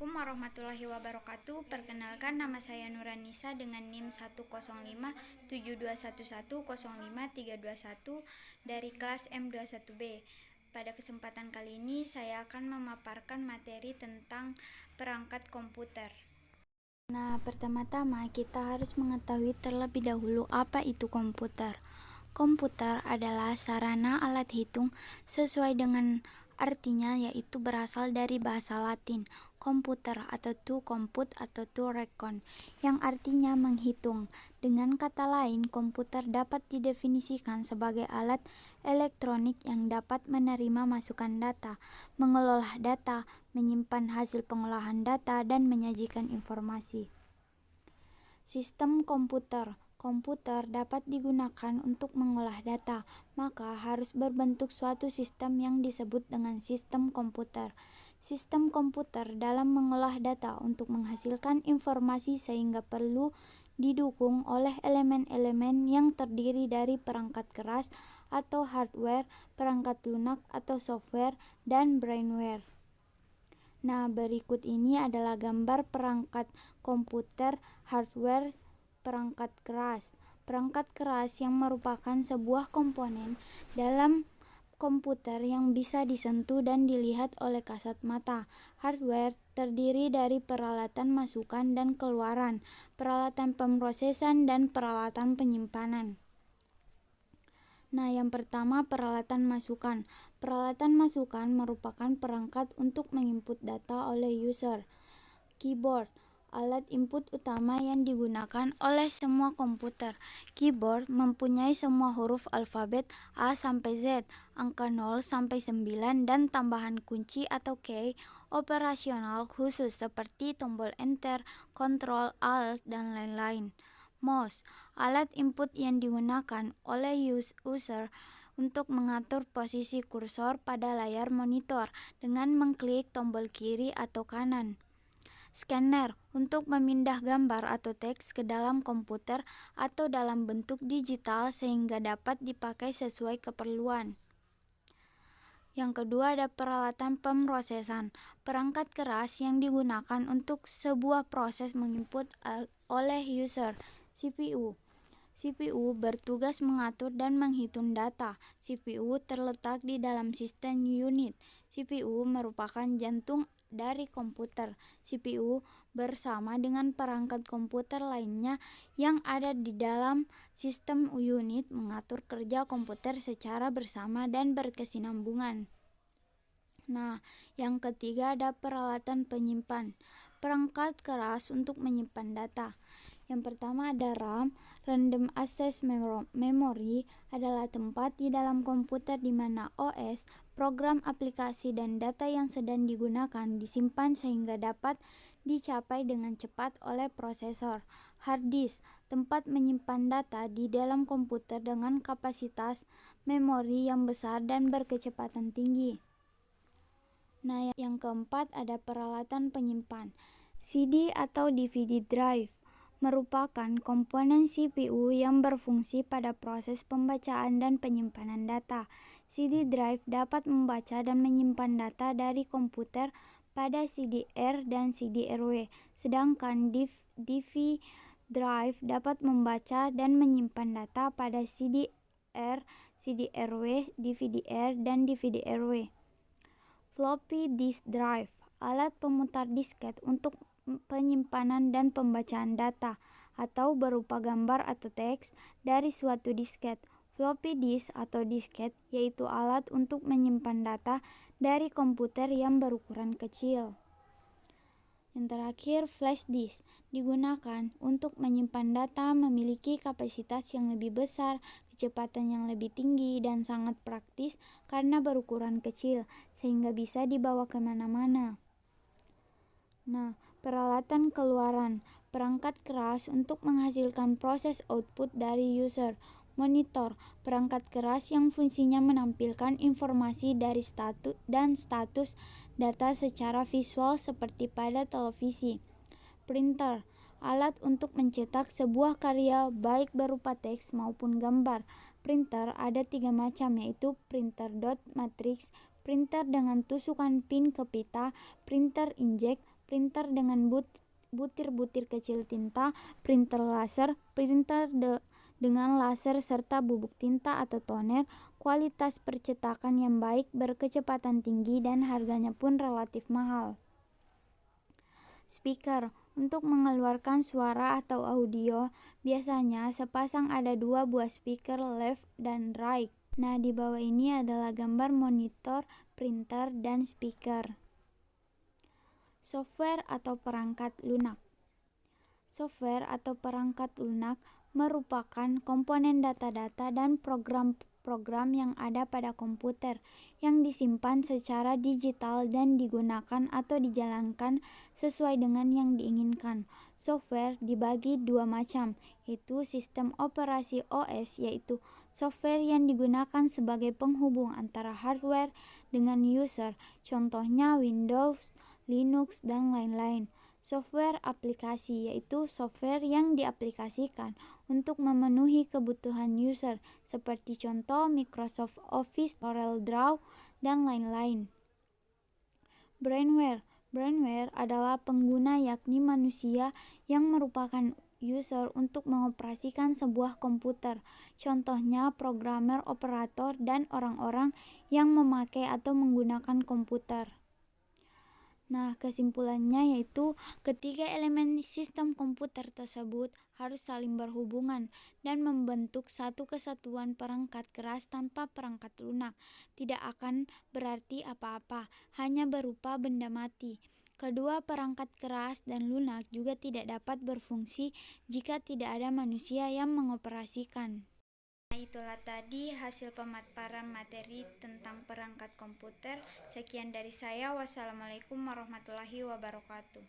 Assalamualaikum warahmatullahi wabarakatuh. Perkenalkan, nama saya Nuranisa dengan NIM 1057211055321 dari kelas M21B. Pada kesempatan kali ini saya akan memaparkan materi tentang perangkat komputer. Nah, pertama-tama kita harus mengetahui terlebih dahulu apa itu komputer. Komputer adalah sarana alat hitung sesuai dengan artinya, yaitu berasal dari bahasa Latin komputer atau to compute atau to reckon, yang artinya menghitung. Dengan kata lain, komputer dapat didefinisikan sebagai alat elektronik yang dapat menerima masukan data, mengelola data, menyimpan hasil pengolahan data, dan menyajikan informasi. Sistem komputer. Komputer dapat digunakan untuk mengolah data, maka harus berbentuk suatu sistem yang disebut dengan sistem komputer. Sistem komputer dalam mengolah data untuk menghasilkan informasi sehingga perlu didukung oleh elemen-elemen yang terdiri dari perangkat keras atau hardware, perangkat lunak atau software, dan brainware. Nah, berikut ini adalah gambar perangkat komputer hardware perangkat keras. Perangkat keras yang merupakan sebuah komponen dalam komputer yang bisa disentuh dan dilihat oleh kasat mata. Hardware terdiri dari peralatan masukan dan keluaran, peralatan pemrosesan, dan peralatan penyimpanan. Nah, yang pertama, peralatan masukan. Peralatan masukan merupakan perangkat untuk menginput data oleh user. Keyboard, alat input utama yang digunakan oleh semua komputer. Keyboard mempunyai semua huruf alfabet A sampai Z, angka 0 sampai 9, dan tambahan kunci atau key operasional khusus seperti tombol enter, kontrol, alt, dan lain-lain. Mouse, alat input yang digunakan oleh user untuk mengatur posisi kursor pada layar monitor dengan mengklik tombol kiri atau kanan. Scanner, untuk memindah gambar atau teks ke dalam komputer atau dalam bentuk digital sehingga dapat dipakai sesuai keperluan. Yang kedua ada peralatan pemrosesan. Perangkat keras yang digunakan untuk sebuah proses menginput oleh user. CPU. CPU bertugas mengatur dan menghitung data. CPU terletak di dalam sistem unit. CPU merupakan jantung dari komputer. CPU bersama dengan perangkat komputer lainnya yang ada di dalam sistem unit mengatur kerja komputer secara bersama dan berkesinambungan. Nah, yang ketiga ada peralatan penyimpan. Perangkat keras untuk menyimpan data. Yang pertama ada RAM. Random Access Memory adalah tempat di dalam komputer di mana OS, program aplikasi, dan data yang sedang digunakan disimpan sehingga dapat dicapai dengan cepat oleh prosesor. Hard disk, tempat menyimpan data di dalam komputer dengan kapasitas memori yang besar dan berkecepatan tinggi. Nah, yang keempat ada peralatan penyimpan. CD atau DVD drive merupakan komponen CPU yang berfungsi pada proses pembacaan dan penyimpanan data. CD drive dapat membaca dan menyimpan data dari komputer pada CD-R dan CD-RW, sedangkan DVD drive dapat membaca dan menyimpan data pada CD-R, CD-RW, DVD-R, dan DVD-RW. Floppy disk drive, alat pemutar disket untuk penyimpanan dan pembacaan data atau berupa gambar atau teks dari suatu disket. Floppy disk atau disket yaitu alat untuk menyimpan data dari komputer yang berukuran kecil. Yang terakhir, flash disk digunakan untuk menyimpan data, memiliki kapasitas yang lebih besar, kecepatan yang lebih tinggi, dan sangat praktis karena berukuran kecil sehingga bisa dibawa kemana-mana. Nah, peralatan keluaran, perangkat keras untuk menghasilkan proses output dari user. Monitor, perangkat keras yang fungsinya menampilkan informasi dari status data secara visual seperti pada televisi. Printer, alat untuk mencetak sebuah karya baik berupa teks maupun gambar. Printer ada 3 macam, yaitu printer dot matrix, printer dengan tusukan pin ke pita, printer inkjet, printer dengan butir-butir kecil tinta, printer laser, dengan laser serta bubuk tinta atau toner, kualitas percetakan yang baik, berkecepatan tinggi, dan harganya pun relatif mahal. Speaker. Untuk mengeluarkan suara atau audio, biasanya sepasang ada 2 buah speaker left dan right. Nah, di bawah ini adalah gambar monitor, printer, dan speaker. Software atau perangkat lunak. Software atau perangkat lunak merupakan komponen data-data dan program-program yang ada pada komputer yang disimpan secara digital dan digunakan atau dijalankan sesuai dengan yang diinginkan. Software dibagi 2 macam, yaitu sistem operasi OS, yaitu software yang digunakan sebagai penghubung antara hardware dengan user, contohnya Windows, Linux, dan lain-lain. Software aplikasi, yaitu software yang diaplikasikan untuk memenuhi kebutuhan user, seperti contoh Microsoft Office, CorelDRAW, dan lain-lain. Brainware. Brainware adalah pengguna, yakni manusia yang merupakan user untuk mengoperasikan sebuah komputer. Contohnya programmer, operator, dan orang-orang yang memakai atau menggunakan komputer. Nah, kesimpulannya yaitu ketiga elemen sistem komputer tersebut harus saling berhubungan dan membentuk satu kesatuan perangkat keras. Tanpa perangkat lunak tidak akan berarti apa-apa, hanya berupa benda mati. Kedua perangkat keras dan lunak juga tidak dapat berfungsi jika tidak ada manusia yang mengoperasikan. Nah, itulah tadi hasil pemaparan materi tentang perangkat komputer. Sekian dari saya. Wassalamualaikum warahmatullahi wabarakatuh.